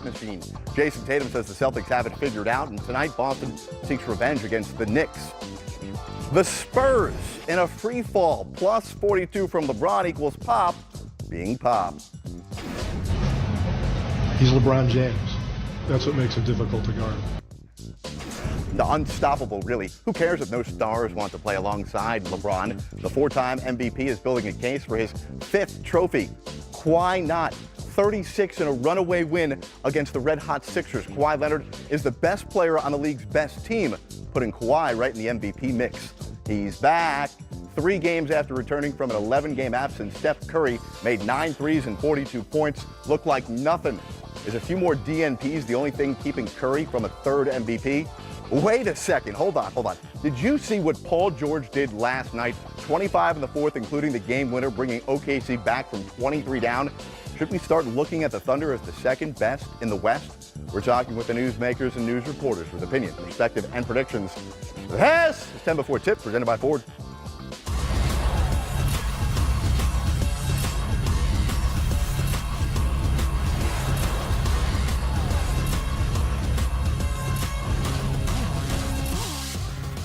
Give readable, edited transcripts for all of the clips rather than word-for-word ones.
machine. Jason Tatum says the Celtics have it figured out, and tonight Boston seeks revenge against the Knicks. The Spurs in a free fall, plus 42 from LeBron equals Pop being Pop. He's LeBron James. That's what makes him difficult to guard. The unstoppable, really. Who cares if no stars want to play alongside LeBron? The four-time MVP is building a case for his fifth trophy. Why not? 36 in a runaway win against the red-hot Sixers. Kawhi Leonard is the best player on the league's best team, putting Kawhi right in the MVP mix. He's back. 3 games after returning from an 11-game absence, Steph Curry made 9 threes and 42 points. Looked like nothing. Is a few more DNPs the only thing keeping Curry from a third MVP? Wait a second. Hold on. Did you see what Paul George did last night? 25 in the fourth, including the game winner, bringing OKC back from 23 down. Should we start looking at the Thunder as the second best in the West? We're talking with the newsmakers and news reporters with opinion, perspective, and predictions. This is 10 Before Tip, presented by Ford.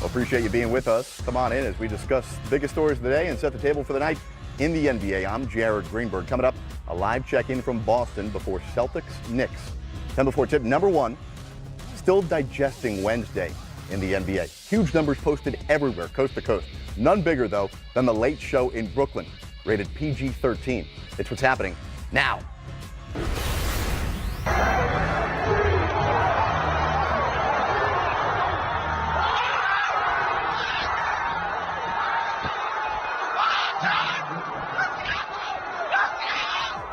Appreciate you being with us. Come on in as we discuss the biggest stories of the day and set the table for the night in the NBA. I'm Jared Greenberg. Coming up, a live check-in from Boston before Celtics Knicks. 10 Before Tip number 1, still digesting Wednesday in the NBA. Huge numbers posted everywhere, coast to coast. None bigger, though, than the Late Show in Brooklyn, rated PG-13. It's what's happening now.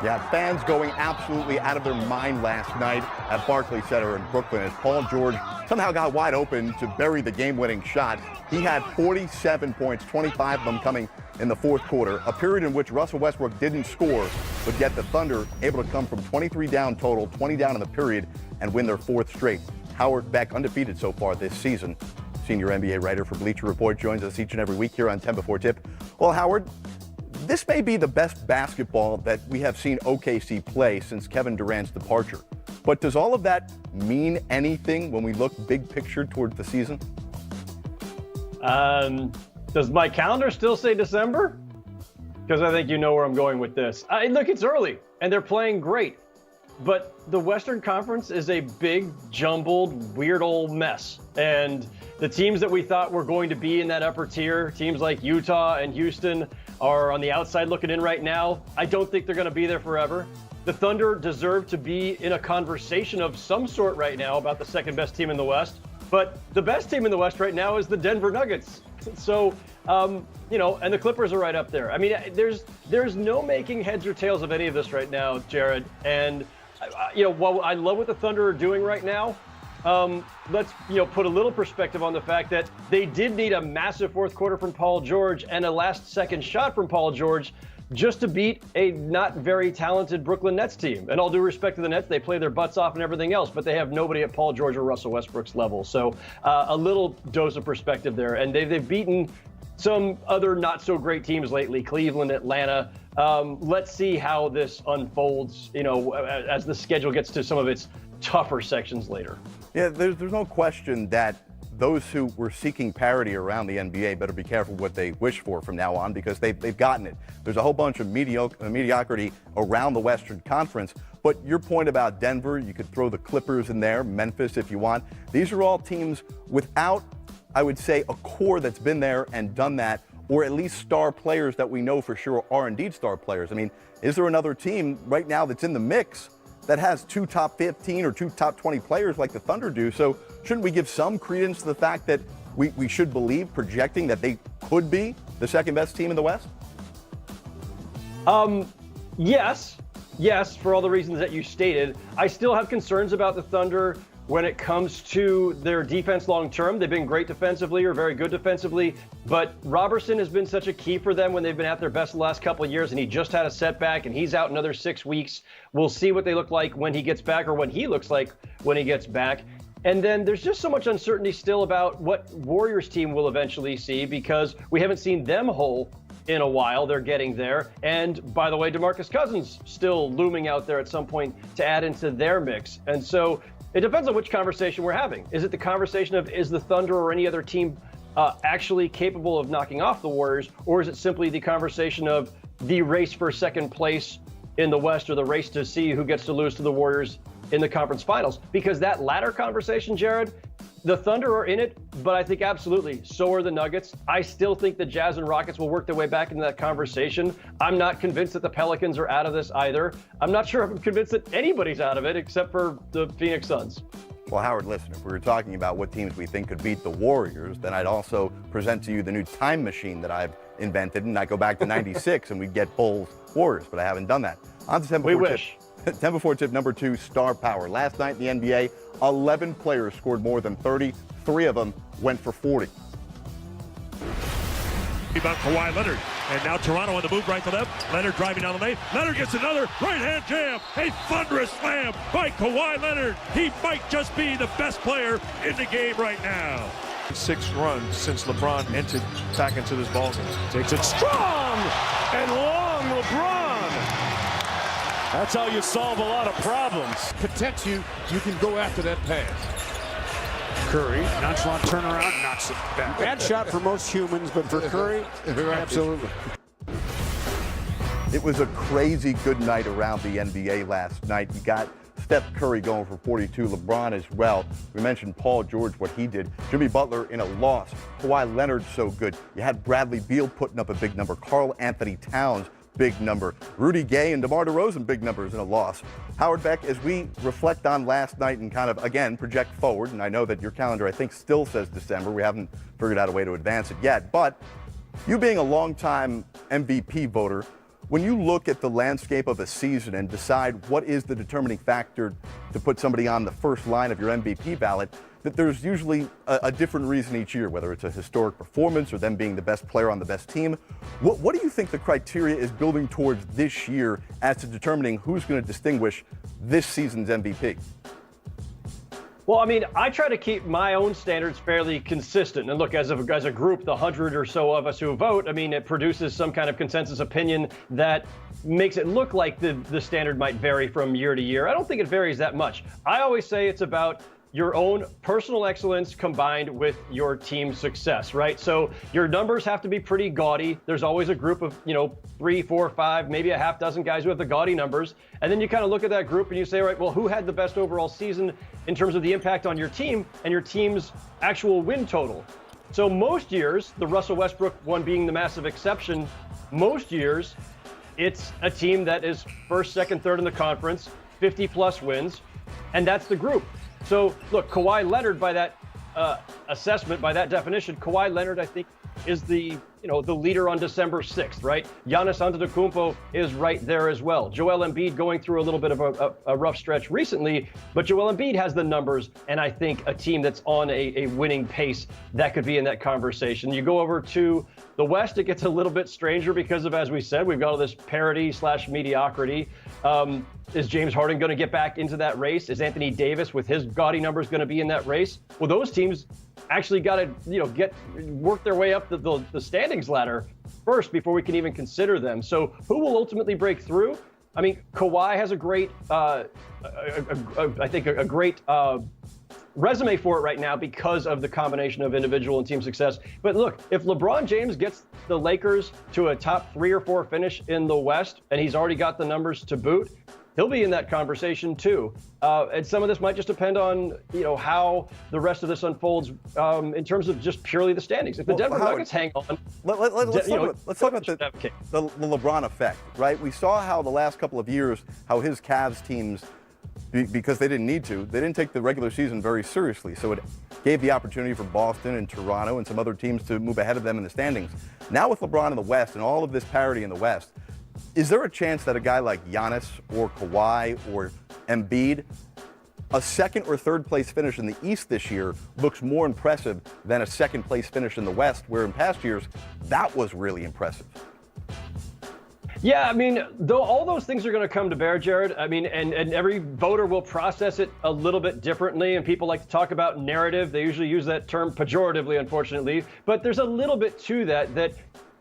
Yeah, fans going absolutely out of their mind last night at Barclays Center in Brooklyn as Paul George somehow got wide open to bury the game-winning shot. He had 47 points, 25 of them coming in the fourth quarter, a period in which Russell Westbrook didn't score, but yet the Thunder able to come from 23 down total, 20 down in the period, and win their 4th straight. Howard Beck, undefeated so far this season, senior NBA writer for Bleacher Report, joins us each and every week here on 10 Before Tip. Well, Howard, this may be the best basketball that we have seen OKC play since Kevin Durant's departure. But does all of that mean anything when we look big picture towards the season? Does my calendar still say December? Because I think you know where I'm going with this. Look, it's early, and they're playing great. But the Western Conference is a big, jumbled, weird old mess. And the teams that we thought were going to be in that upper tier, teams like Utah and Houston, are on the outside looking in right now. I don't think they're going to be there forever. The Thunder deserve to be in a conversation of some sort right now about the second best team in the West. But the best team in the West right now is the Denver Nuggets. So, and the Clippers are right up there. I mean, there's no making heads or tails of any of this right now, Jared. And, while I love what the Thunder are doing right now, let's put a little perspective on the fact that they did need a massive fourth quarter from Paul George and a last-second shot from Paul George just to beat a not very talented Brooklyn Nets team. And all due respect to the Nets, they play their butts off and everything else, but they have nobody at Paul George or Russell Westbrook's level. So a little dose of perspective there. And they've beaten some other not-so-great teams lately, Cleveland, Atlanta. Let's see how this unfolds, as the schedule gets to some of its tougher sections later. Yeah, there's no question that those who were seeking parity around the NBA better be careful what they wish for from now on, because they've gotten it. There's a whole bunch of mediocrity around the Western Conference. But your point about Denver, you could throw the Clippers in there, Memphis if you want. These are all teams without, I would say, a core that's been there and done that, or at least star players that we know for sure are indeed star players. I mean, is there another team right now that's in the mix that has 2 top 15 or 2 top 20 players like the Thunder do? So shouldn't we give some credence to the fact that we should believe, projecting that they could be the second best team in the West? Yes, for all the reasons that you stated. I still have concerns about the Thunder when it comes to their defense long term. They've been great defensively, or very good defensively, but Robertson has been such a key for them when they've been at their best the last couple of years, and he just had a setback, and he's out another 6 weeks. We'll see what they look like when he gets back, or what he looks like when he gets back. And then there's just so much uncertainty still about what Warriors team will eventually see, because we haven't seen them whole in a while. They're getting there. And by the way, DeMarcus Cousins still looming out there at some point to add into their mix. And so it depends on which conversation we're having. Is it the conversation of, is the Thunder or any other team actually capable of knocking off the Warriors? Or is it simply the conversation of the race for second place in the West, or the race to see who gets to lose to the Warriors in the conference finals? Because that latter conversation, Jared, the Thunder are in it, but I think absolutely so are the Nuggets. I still think the Jazz and Rockets will work their way back into that conversation. I'm not convinced that the Pelicans are out of this either. I'm not sure if I'm convinced that anybody's out of it except for the Phoenix Suns. Well, Howard, listen, if we were talking about what teams we think could beat the Warriors, then I'd also present to you the new time machine that I've invented, and I go back to 96 and we'd get Bulls Warriors, but I haven't done that. On to 10 before we wish. 10 before tip number 2, star power. Last night in the NBA, 11 players scored more than 30. 3 of them went for 40. About Kawhi Leonard. And now Toronto on the move right to left. Leonard driving down the lane. Leonard gets another right-hand jam. A thunderous slam by Kawhi Leonard. He might just be the best player in the game right now. 6 runs since LeBron entered back into this ballgame. Takes it strong and long, LeBron. That's how you solve a lot of problems. Protects you, you can go after that pass. Curry, nonchalant turnaround, knocks it back. Bad shot for most humans, but for Curry, absolutely. It was a crazy good night around the NBA last night. You got Steph Curry going for 42, LeBron as well. We mentioned Paul George, what he did. Jimmy Butler in a loss. Kawhi Leonard so good. You had Bradley Beal putting up a big number. Karl Anthony Towns, big number. Rudy Gay and DeMar DeRozan, big numbers in a loss. Howard Beck, as we reflect on last night and kind of, again, project forward, and I know that your calendar, I think, still says December. We haven't figured out a way to advance it yet. But you being a longtime MVP voter, when you look at the landscape of a season and decide what is the determining factor to put somebody on the first line of your MVP ballot, that there's usually a different reason each year, whether it's a historic performance or them being the best player on the best team. What do you think the criteria is building towards this year as to determining who's going to distinguish this season's MVP? Well, I mean, I try to keep my own standards fairly consistent. And look, as a group, the 100 or so of us who vote, I mean, it produces some kind of consensus opinion that makes it look like the standard might vary from year to year. I don't think it varies that much. I always say it's about your own personal excellence combined with your team's success, right? So your numbers have to be pretty gaudy. There's always a group of, 3, 4, 5, maybe a half dozen guys who have the gaudy numbers. And then you kind of look at that group and you say, right, well, who had the best overall season in terms of the impact on your team and your team's actual win total? So most years, the Russell Westbrook one being the massive exception, most years, it's a team that is first, second, third in the conference, 50 plus wins, and that's the group. So, look, Kawhi Leonard, by that assessment, by that definition, Kawhi Leonard, I think, is the leader on December 6th, right? Giannis Antetokounmpo is right there as well. Joel Embiid going through a little bit of a rough stretch recently, but Joel Embiid has the numbers, and I think a team that's on a winning pace that could be in that conversation. You go over to the West, it gets a little bit stranger because of, as we said, we've got all this parity/mediocrity. Is James Harden going to get back into that race? Is Anthony Davis with his gaudy numbers going to be in that race? Well, those teams actually got to work their way up the standings ladder first before we can even consider them. So who will ultimately break through? I mean, Kawhi has a great, I think a great resume for it right now because of the combination of individual and team success. But look, if LeBron James gets the Lakers to a top 3 or 4 finish in the West, and he's already got the numbers to boot, he'll be in that conversation too. And some of this might just depend on, how the rest of this unfolds in terms of just purely the standings. If the Denver Nuggets hang on. Let's talk about the LeBron effect, right? We saw how the last couple of years, how his Cavs teams, because they didn't need to, they didn't take the regular season very seriously. So it gave the opportunity for Boston and Toronto and some other teams to move ahead of them in the standings. Now with LeBron in the West and all of this parity in the West, is there a chance that a guy like Giannis or Kawhi or Embiid, a second or third place finish in the East this year looks more impressive than a second place finish in the West, where in past years, that was really impressive? Yeah, I mean, though all those things are going to come to bear, Jared. I mean, and every voter will process it a little bit differently. And people like to talk about narrative. They usually use that term pejoratively, unfortunately. But there's a little bit to that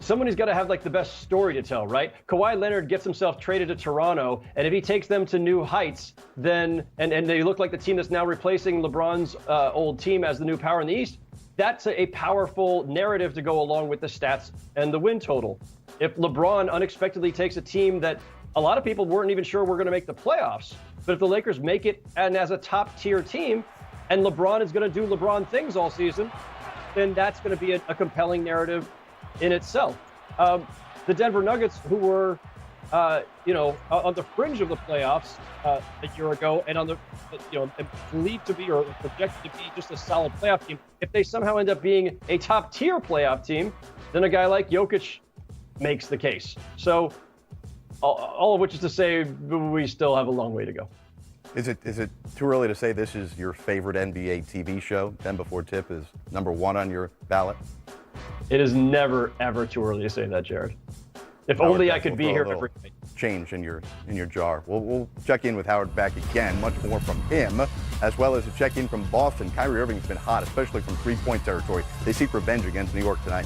somebody's got to have like the best story to tell, right? Kawhi Leonard gets himself traded to Toronto, and if he takes them to new heights, then and they look like the team that's now replacing LeBron's old team as the new power in the East, that's a powerful narrative to go along with the stats and the win total. If LeBron unexpectedly takes a team that a lot of people weren't even sure were going to make the playoffs, but if the Lakers make it and as a top tier team, and LeBron is going to do LeBron things all season, then that's going to be a compelling narrative in itself. The Denver Nuggets, who were, on the fringe of the playoffs a year ago, and on the, believed to be or projected to be just a solid playoff team, if they somehow end up being a top tier playoff team, then a guy like Jokic makes the case. So, all of which is to say, we still have a long way to go. Is it too early to say this is your favorite NBA TV show? 10 Before Tip is number 1 on your ballot? It is never, ever too early to say that, Jared. If only I could be here every night. Change in your jar. We'll check in with Howard back again. Much more from him, as well as a check-in from Boston. Kyrie Irving's been hot, especially from three-point territory. They seek revenge against New York tonight.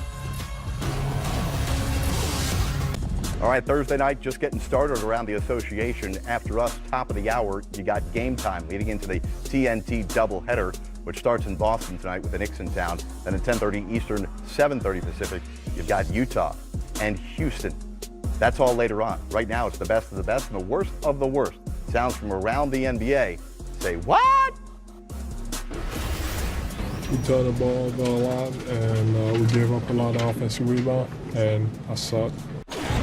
All right, Thursday night just getting started around the association. After us, top of the hour, you got Game Time leading into the TNT doubleheader, which starts in Boston tonight with the Knicks in town. Then at 10:30 Eastern, 7:30 Pacific, you've got Utah and Houston. That's all later on. Right now, it's the best of the best and the worst of the worst. Sounds from around the NBA. Say what? We turned the ball over a lot, and we gave up a lot of offensive rebound, and I sucked.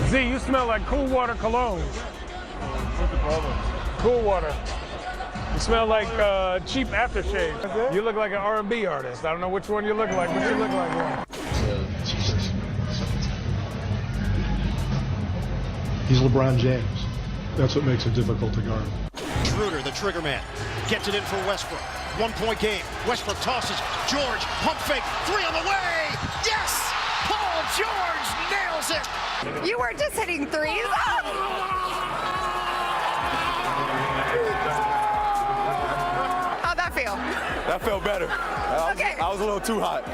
Z, you smell like cool water cologne. What's the problem? Cool water. You smell like cheap aftershave. You look like an R&B artist. I don't know which one you look like, but you look like one. He's LeBron James. That's what makes it difficult to guard. Schroeder, the trigger man, gets it in for Westbrook. 1-point game. Westbrook tosses. George, pump fake, 3 on the way. Yes! Paul George nails it. You were just hitting threes. How'd that feel? That felt better. I was a little too hot.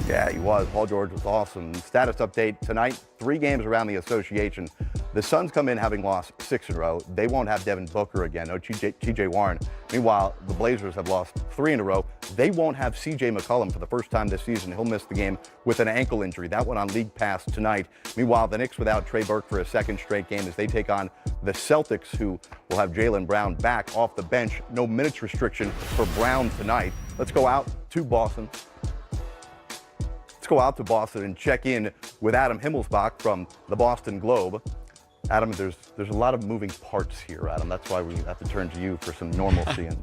Yeah, he was. Paul George was awesome. Status update tonight, 3 games around the association. The Suns come in having lost 6 in a row. They won't have Devin Booker again, no TJ Warren. Meanwhile, the Blazers have lost 3 in a row. They won't have CJ McCollum for the first time this season. He'll miss the game with an ankle injury. That one on League Pass tonight. Meanwhile, the Knicks without Trey Burke for a second straight game as they take on the Celtics, who will have Jaylen Brown back off the bench. No minutes restriction for Brown tonight. Let's go out to Boston. Let's go out to Boston and check in with Adam Himmelsbach from the Boston Globe. Adam, there's a lot of moving parts here, Adam. That's why we have to turn to you for some normalcy and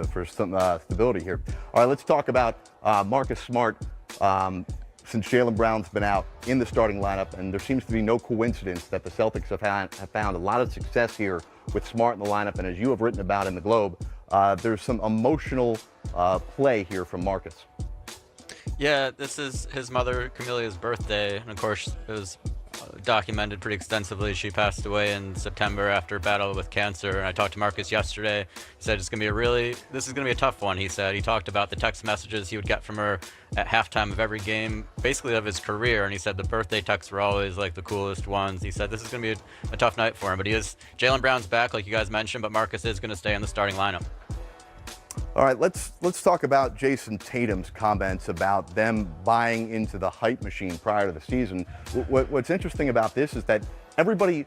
for some stability here. All right, let's talk about Marcus Smart. Since Jaylen Brown's been out in the starting lineup, and there seems to be no coincidence that the Celtics have found a lot of success here with Smart in the lineup. And as you have written about in the Globe, there's some emotional play here from Marcus. Yeah, this is his mother, Camillea's birthday, and of course it was documented pretty extensively. She passed away in September after a battle with cancer, and I talked to Marcus yesterday. He said this is going to be a tough one, he said. He talked about the text messages he would get from her at halftime of every game, basically of his career, and he said the birthday texts were always like the coolest ones. He said this is going to be a tough night for him, but Jaylen Brown's back, like you guys mentioned, but Marcus is going to stay in the starting lineup. All right, let's talk about Jason Tatum's comments about them buying into the hype machine prior to the season. What's interesting about this is that everybody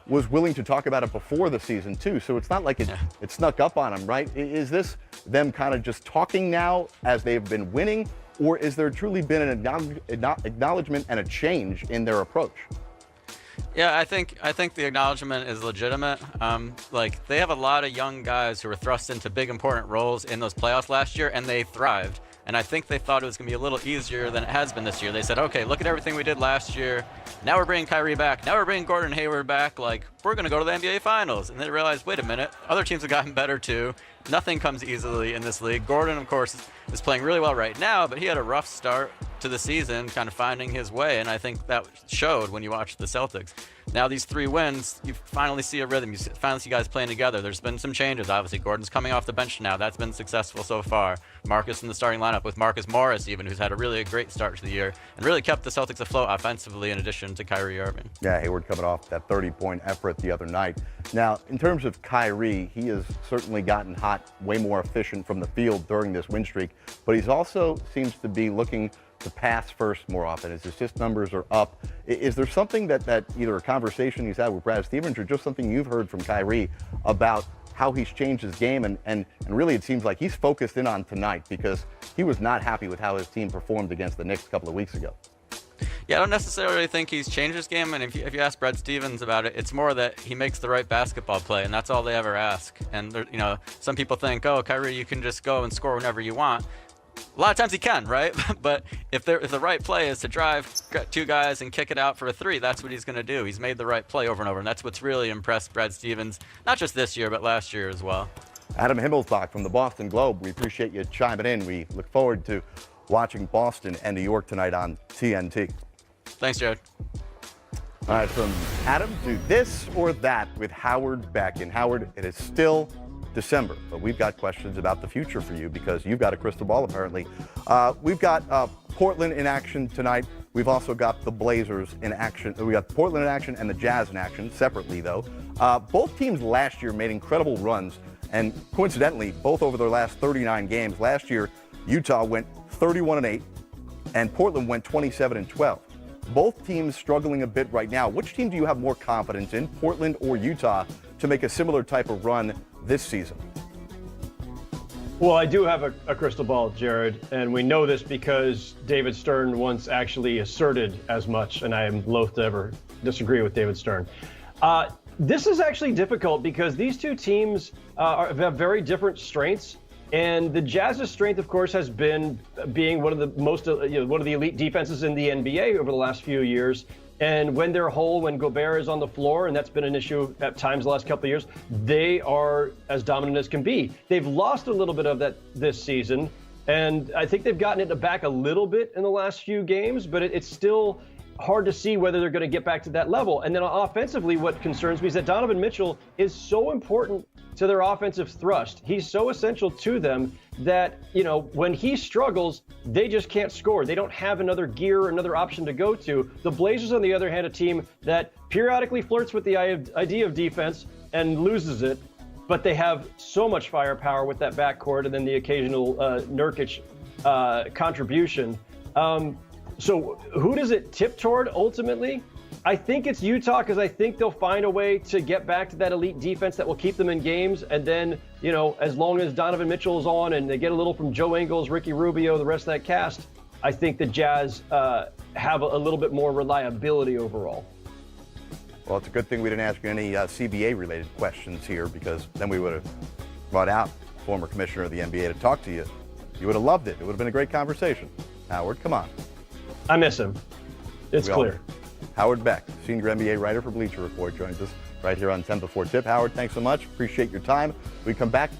was willing to talk about it before the season too, so it's not like it snuck up on them, right? Is this them kind of just talking now as they've been winning, or is there truly been an acknowledgement and a change in their approach? Yeah, I think the acknowledgement is legitimate. Like, they have a lot of young guys who were thrust into big, important roles in those playoffs last year, and they thrived. And I think they thought it was going to be a little easier than it has been this year. They said, okay, look at everything we did last year. Now we're bringing Kyrie back. Now we're bringing Gordon Hayward back. Like, we're going to go to the NBA Finals. And they realized, wait a minute, other teams have gotten better too. Nothing comes easily in this league. Gordon, of course, is playing really well right now, but he had a rough start to the season, kind of finding his way, and I think that showed when you watched the Celtics. Now these 3 wins, you finally see a rhythm. You finally see guys playing together. There's been some changes, obviously. Gordon's coming off the bench now. That's been successful so far. Marcus in the starting lineup with Marcus Morris even, who's had a really great start to the year and really kept the Celtics afloat offensively in addition to Kyrie Irving. Yeah, Hayward coming off that 30-point effort the other night. Now, in terms of Kyrie, he has certainly gotten hot, way more efficient from the field during this win streak, but he's also seems to be looking to pass first more often. His assist numbers are up. Is there something that either a conversation he's had with Brad Stevens or just something you've heard from Kyrie about how he's changed his game? And really it seems like he's focused in on tonight because he was not happy with how his team performed against the Knicks a couple of weeks ago. Yeah, I don't necessarily think he's changed his game, and if you ask Brad Stevens about it, it's more that he makes the right basketball play, and that's all they ever ask. And some people think, oh, Kyrie, you can just go and score whenever you want. A lot of times he can, right? But if the right play is to drive 2 guys and kick it out for a 3, that's what he's going to do. He's made the right play over and over, and that's what's really impressed Brad Stevens, not just this year, but last year as well. Adam Himmelsbach from the Boston Globe, we appreciate you chiming in. We look forward to watching Boston and New York tonight on TNT. Thanks, Jared. All right, from Adam to this or that with Howard Beck. And Howard, it is still December, but we've got questions about the future for you because you've got a crystal ball apparently. We've got Portland in action tonight. We've also got the Blazers in action. We got Portland in action and the Jazz in action separately though. Both teams last year made incredible runs, and coincidentally, both over their last 39 games. Last year, Utah went 31-8 and Portland went 27-12. Both teams struggling a bit right now. Which team do you have more confidence in, Portland or Utah, to make a similar type of run this season? Well, I do have a crystal ball, Jared, and we know this because David Stern once actually asserted as much, and I am loath to ever disagree with David Stern. This is actually difficult because these two teams have very different strengths. And the Jazz's strength, of course, has been being one of the most, one of the elite defenses in the NBA over the last few years. And when they're whole, when Gobert is on the floor, and that's been an issue at times the last couple of years, they are as dominant as can be. They've lost a little bit of that this season, and I think they've gotten it back a little bit in the last few games, but it's still hard to see whether they're going to get back to that level. And then offensively, what concerns me is that Donovan Mitchell is so important to their offensive thrust. He's so essential to them that, when he struggles, they just can't score. They don't have another gear, another option to go to. The Blazers, on the other hand, a team that periodically flirts with the idea of defense and loses it, but they have so much firepower with that backcourt and then the occasional Nurkic contribution. So who does it tip toward ultimately? I think it's Utah because I think they'll find a way to get back to that elite defense that will keep them in games. And then, as long as Donovan Mitchell is on and they get a little from Joe Ingles, Ricky Rubio, the rest of that cast, I think the Jazz have a little bit more reliability overall. Well, it's a good thing we didn't ask you any CBA-related questions here because then we would have brought out former commissioner of the NBA to talk to you. You would have loved it. It would have been a great conversation. Howard, come on. I miss him. It's clear. Howard Beck, senior NBA writer for Bleacher Report, joins us right here on 10 Before Tip. Howard, thanks so much. Appreciate your time. We come back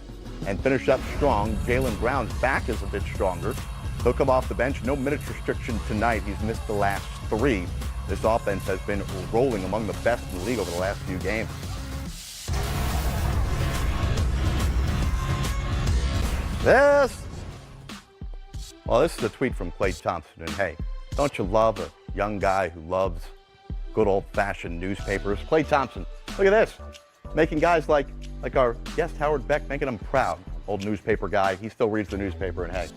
and finish up strong. Jaylen Brown's back is a bit stronger. He'll come off the bench. No minutes restriction tonight. He's missed the last 3. This offense has been rolling among the best in the league over the last few games. This is a tweet from Klay Thompson. And hey, don't you love a young guy who loves good old-fashioned newspapers? Klay Thompson, look at this. Making guys like our guest Howard Beck, making them proud. Old newspaper guy, he still reads the newspaper, and hey,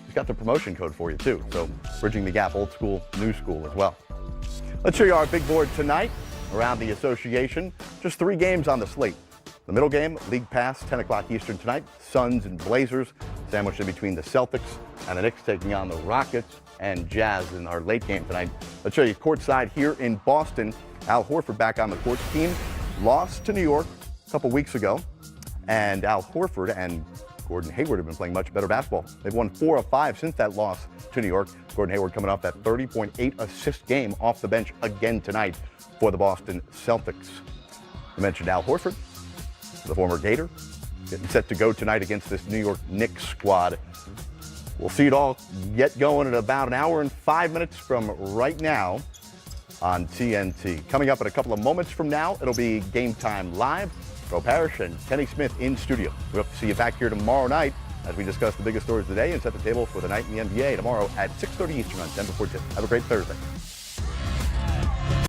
he's got the promotion code for you too. So bridging the gap, old school, new school as well. Let's show you our big board tonight around the association. Just 3 games on the slate. The middle game, League Pass, 10 o'clock Eastern tonight. Suns and Blazers, sandwiched in between the Celtics and the Knicks taking on the Rockets and Jazz in our late game tonight. Let's show you courtside here in Boston. Al Horford back on the court. Team lost to New York a couple weeks ago, and Al Horford and Gordon Hayward have been playing much better basketball. They've won 4 of 5 since that loss to New York. Gordon Hayward coming off that 30.8 assist game off the bench again tonight for the Boston Celtics. We mentioned Al Horford, the former Gator, getting set to go tonight against this New York Knicks squad. We'll see it all get going in about an hour and 5 minutes from right now on TNT. Coming up in a couple of moments from now, it'll be Game Time Live. Bo Parrish and Kenny Smith in studio. We hope to see you back here tomorrow night as we discuss the biggest stories of the day and set the table for the night in the NBA tomorrow at 6:30 Eastern on 10 before 10. Have a great Thursday.